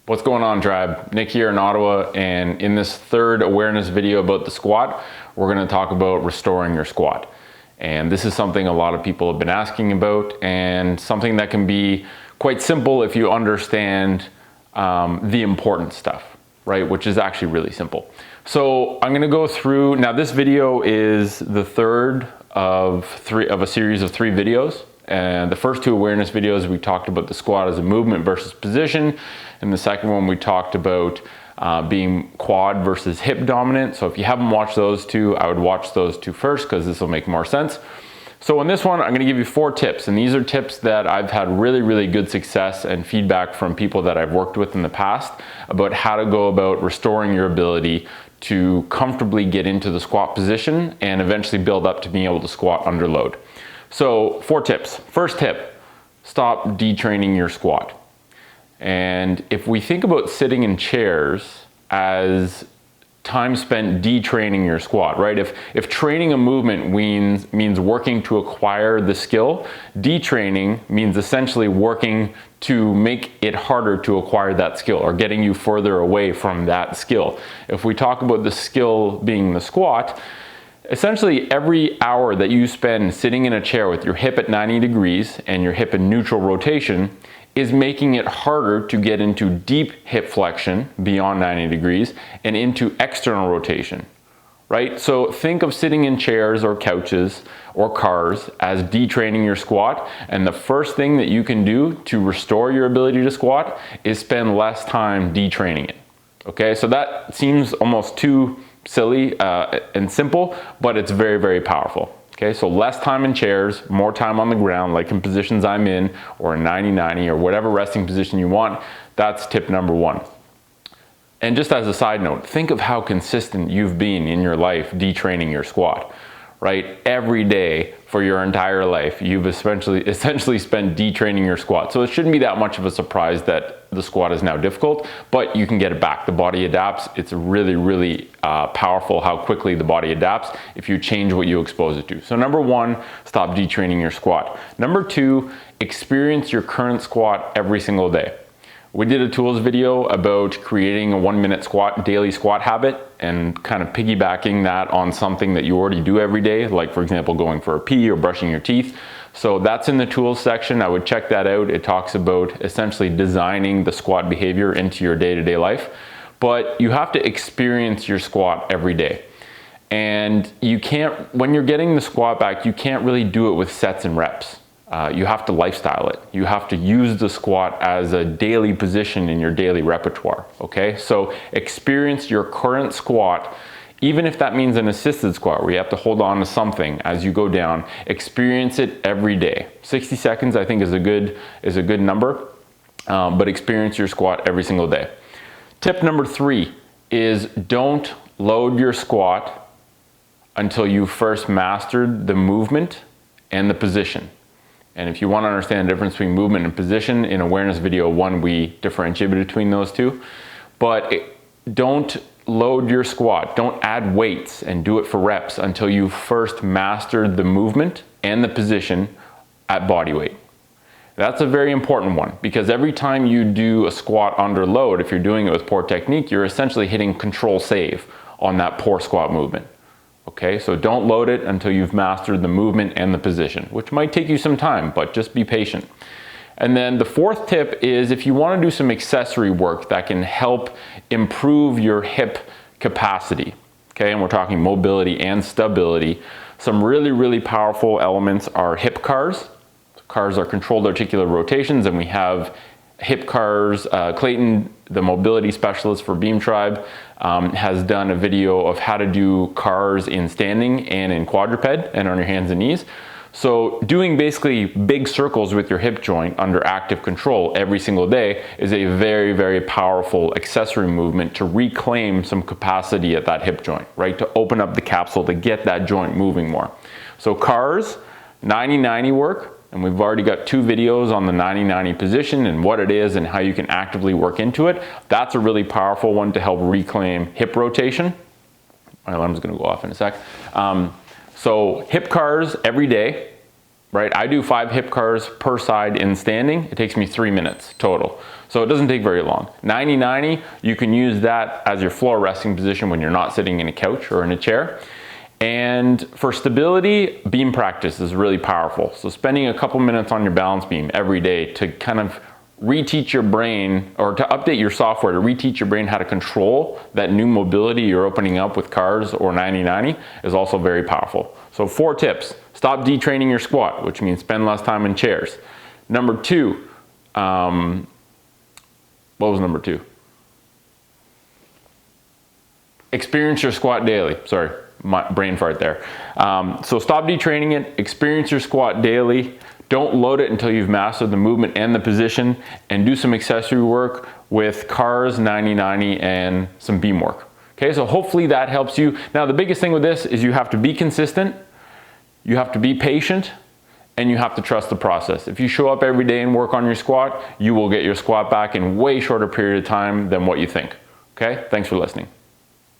What's going on, tribe? Nick here in Ottawa, and in this third awareness video about the squat, we're going to talk about restoring your squat. And this is something a lot of people have been asking about, and something that can be quite simple if you understand the important stuff, right? Which is actually really simple. So I'm going to go through, now this video is the third of a series of 3 videos. And the first 2 awareness videos, we talked about the squat as a movement versus position. And the second one, we talked about being quad versus hip dominant. So if you haven't watched those 2, I would watch those 2 first, because this will make more sense. So in this one, I'm gonna give you 4 tips. And these are tips that I've had really good success and feedback from people that I've worked with in the past about how to go about restoring your ability to comfortably get into the squat position and eventually build up to being able to squat under load. So 4 tips. First tip, stop detraining your squat. And if we think about sitting in chairs as time spent detraining your squat, right? If training a movement means working to acquire the skill, detraining means essentially working to make it harder to acquire that skill, or getting you further away from that skill. If we talk about the skill being the squat, essentially every hour that you spend sitting in a chair with your hip at 90 degrees and your hip in neutral rotation is making it harder to get into deep hip flexion beyond 90 degrees and into external rotation, right? So think of sitting in chairs or couches or cars as detraining your squat, and the first thing that you can do to restore your ability to squat is spend less time detraining it, okay? So that seems almost too silly and simple, but it's very powerful. Okay, so less time in chairs, more time on the ground, like in positions I'm in, or a 90-90, or whatever resting position you want. That's tip number 1. And just as a side note, think of how consistent you've been in your life detraining your squat, right? Every day for your entire life, you've essentially spent detraining your squat. So it shouldn't be that much of a surprise that the squat is now difficult, but you can get it back. The body adapts. It's really powerful how quickly the body adapts if you change what you expose it to. So number 1, stop detraining your squat. Number 2, experience your current squat every single day. We did a tools video about creating a 1-minute daily squat habit, and kind of piggybacking that on something that you already do every day, like for example, going for a pee or brushing your teeth. So that's in the tools section. I would check that out. It talks about essentially designing the squat behavior into your day-to-day life. But you have to experience your squat every day. And you can't, when you're getting the squat back, you can't really do it with sets and reps. You have to lifestyle it. You have to use the squat as a daily position in your daily repertoire, okay? So experience your current squat, even if that means an assisted squat where you have to hold on to something as you go down. Experience it every day. 60 seconds I think is a good number, but experience your squat every single day. Tip number 3 is don't load your squat until you first mastered the movement and the position. And if you want to understand the difference between movement and position, in awareness video 1, we differentiate between those 2. But don't load your squat. Don't add weights and do it for reps until you first mastered the movement and the position at body weight. That's a very important one, because every time you do a squat under load, if you're doing it with poor technique, you're essentially hitting control save on that poor squat movement. Okay, so don't load it until you've mastered the movement and the position, which might take you some time, but just be patient. And then the 4th tip is, if you want to do some accessory work that can help improve your hip capacity, okay, and we're talking mobility and stability, some really powerful elements are hip cars. Cars are controlled articular rotations, and we have hip cars. Clayton, the mobility specialist for Beam Tribe, has done a video of how to do cars in standing and in quadruped and on your hands and knees. So doing basically big circles with your hip joint under active control every single day is a very powerful accessory movement to reclaim some capacity at that hip joint, right? To open up the capsule, to get that joint moving more. So cars, 90-90 work. And we've already got 2 videos on the 90-90 position and what it is and how you can actively work into it. That's a really powerful one to help reclaim hip rotation. My alarm's gonna go off in a sec. So hip cars every day, right? I do 5 hip cars per side in standing. It takes me 3 minutes total. So it doesn't take very long. 90-90, you can use that as your floor resting position when you're not sitting in a couch or in a chair. And for stability, beam practice is really powerful. So spending a couple minutes on your balance beam every day to kind of reteach your brain, or to update your software to reteach your brain how to control that new mobility you're opening up with cars or 90-90 is also very powerful. So 4 tips. Stop detraining your squat, which means spend less time in chairs. Number 2, what was number 2? Experience your squat daily. Sorry, my brain fart there. So stop detraining it, experience your squat daily. Don't load it until you've mastered the movement and the position, and do some accessory work with cars, 90-90, and some beam work. Okay, so hopefully that helps you. Now the biggest thing with this is you have to be consistent, you have to be patient, and you have to trust the process. If you show up every day and work on your squat, you will get your squat back in way shorter period of time than what you think. Okay, thanks for listening.